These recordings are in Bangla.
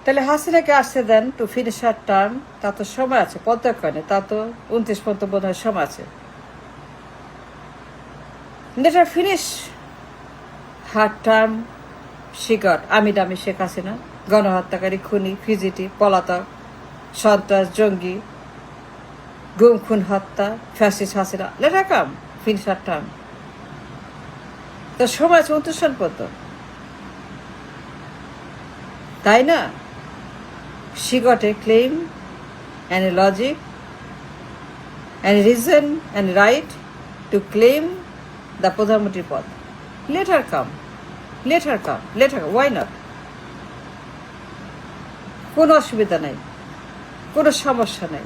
তাহলে হাসিনাকে আসতে দেন টু ফিনিশ হার টার্ম। তা তো সময় আছে, পদ্মক্ষণে তা তো 29 পর্যন্ত বোধ হয় সময় আছে। লেট হার ফিনিশ হার টার্ম। শিকট আমি দামি শেখ হাসিনা, গণহত্যাকারী, খুনি, ফিজিটিভ, পলাতক, সন্ত্রাস, জঙ্গি, গুম, খুন, হত্যা, ফ্যাসিস্ট হাসিনা। লেট হার কাম ফিনিশ হার টার্ম। তো সময় আছে 29 সাল পর্যন্ত, তাই না? She got a claim and a logic and a reason and right to claim the প্রধানমন্ত্রীর পদ। Let her come. Let her come. Let her come. Why not? কোনো অসুবিধা নাই, কোনো সমস্যা নাই,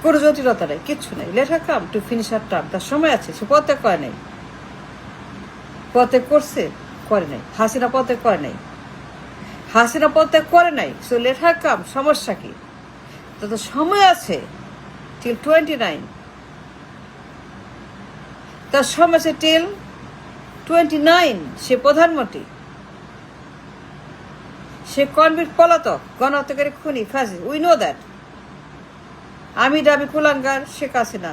কোনো জটিলতা নেই, কিচ্ছু নেই। Let her come to finish her term. তার সময় আছে। সে পদত্যাগ করে নাই, পদত্যাগ করছে, করে নাই। হাসিনা পদত্যাগ করে নাই, হাসিনা পদত্যাগ করে নাই। সো লেট হার কাম। সমস্যা কি? তো সময় আছে টিল 29। তার সময় আছে টিল 29। সে প্রধানমন্ত্রী, সে কনভিক্ট, পলাতক, গণহত্যাকারী, খুনি, ফাঁসি। We know that. আমি দাবি কুলাঙ্গার শেখ হাসিনা।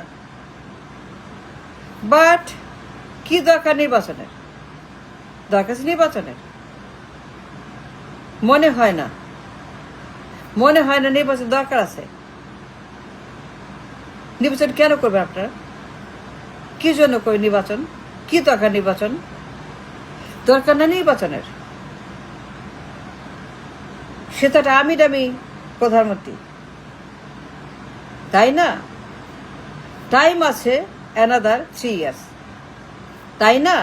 বাট কি দরকার নির্বাচনের? দরকার আছে নির্বাচনের? মনে হয় না, মনে হয় না নির্বাচন দরকার আছে। নির্বাচন কেন করবে আপনারা? কি জন্য করে নির্বাচন? কি দরকার নির্বাচন? দরকার না নির্বাচনের। সে তো একটা আমি দামি প্রধানমন্ত্রী, তাই না? টাইম আছে অ্যানাদার 3 years, তাই না?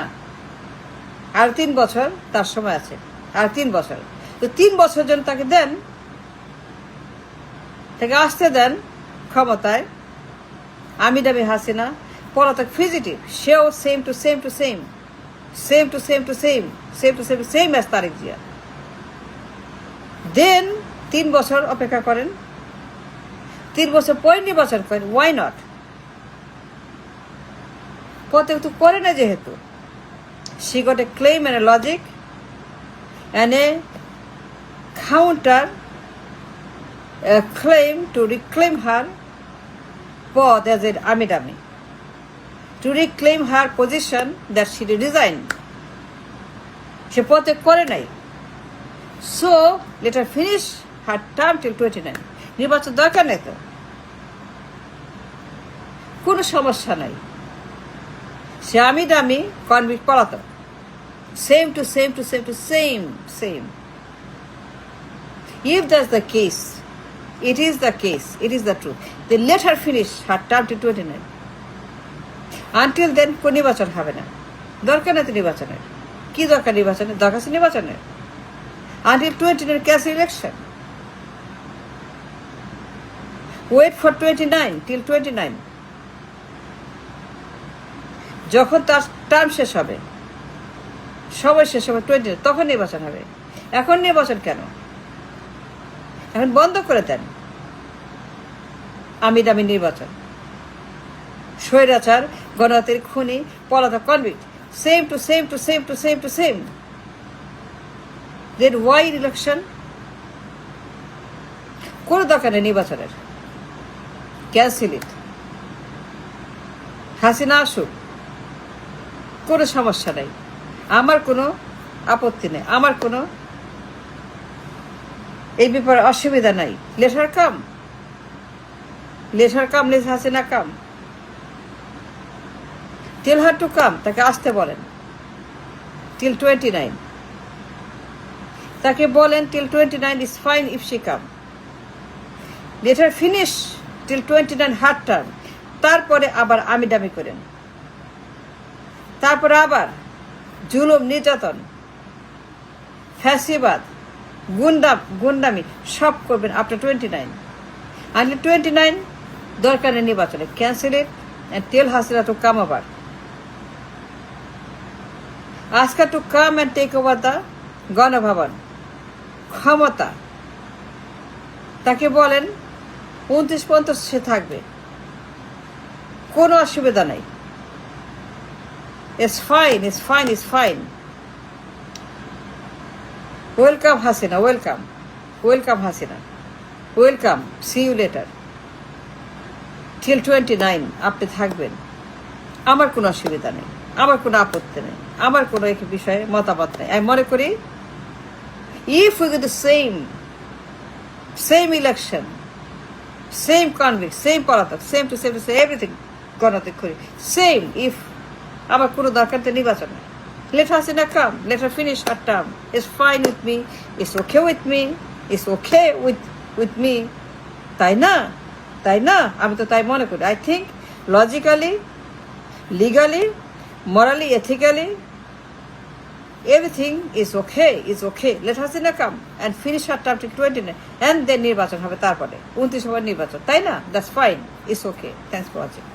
আর 3 বছর তার সময় আছে, আর 3 বছর। তো 3 বছর জন্য তাকে দেন, তাকে আসতে দেন ক্ষমতায়। আমি দাবি হাসিনা, পলাতক, ফিজিটিভ, সেও same to same to same, same to same to same, same to same same as Tarek Zia. Then 3 বছর অপেক্ষা করেন, 3 বছর পরে নির্বাচন করেন। Why not? প্রত্যেক তো করে না যেহেতু। She got a claim and a logic and a counter claim to reclaim her পদ as an army dummy, to reclaim her position that she resigned. সে পদে করে নাই। So let her finish her term till 29. নির্বাচন দরকার নেই তো, কোনো সমস্যা নাই। সে আমি দামি কনভিক্ট, পলাতক, same to same to same to same same. If that's the case, it is the case, it is the truth, then let her finish her term till 29. Until then কোন নির্বাচন হবে না। দরকার নেই তো নির্বাচনের। কি দরকার নির্বাচনের? দরকার আছে নির্বাচনের। Until 29 cancel election. Wait for 29 till 29. যখন তার টার্ম শেষ হবে, সময় শেষ হবে 29, তখন নির্বাচন হবে। এখন নির্বাচন কেন? এখন বন্ধ করে দেন আমি দামি নির্বাচন। স্বৈরাচার, গণহত্যাকারী, খুনি, পলাতক, convict, same to same to same to same to same. Then why election? কোনো দরকার নেই নির্বাচনের। ক্যান্সেল ইট। হাসিনা আসুক, কোনো সমস্যা নেই, আমার কোনো আপত্তি নেই, আমার কোনো এই ব্যাপারে অসুবিধা নাই। Let her come, let her come, let Hasina come. Tell her to come, তাকে আসতে বলেন টিল 29। তাকে বলেন till 29 is fine if she come. Let her finish till 29 her term. তারপরে আবার আমি দামি করেন, তারপরে আবার জুলুম, নির্যাতন, ফ্যাসিবাদ, গুন্ডামি সব করবেন আফটার 29। আনলি 29 দরকার নেই নির্বাচনে। Cancel it and tell Hasina to come over. আজকে to come and take over the Ganabhaban, ক্ষমতা। তাকে বলেন 29 পর্যন্ত সে থাকবে, কোনো অসুবিধা নাই। It's fine, it's fine, it's fine. Welcome Hasina, welcome. Welcome Hasina, welcome, see you later. Till 29 আপনি থাকবেন, আমার কোনো অসুবিধা নেই, আমার কোনো আপত্তি নেই, আমার কোনো এক বিষয়ে মতামত নেই। আমি মনে করি if we get the same election, same convict, same পলাতক, same to same everything, গণতান্ত্রিক করি সেম, ইফ আমার কোনো দরকার তো নির্বাচন নেই। Let Hasina come, let her finish her term. It's fine with me, it's okay with me, it's okay with me. তাই না, তাই না? আমি তো তাই মনে করি। I think logically, legally, morally, ethically, everything is okay. Let Hasina come and finish her term till 29 and then নির্বাচন হবে তারপরে 29 নির্বাচন, তাই না? That's fine, it's okay. Thanks for watching.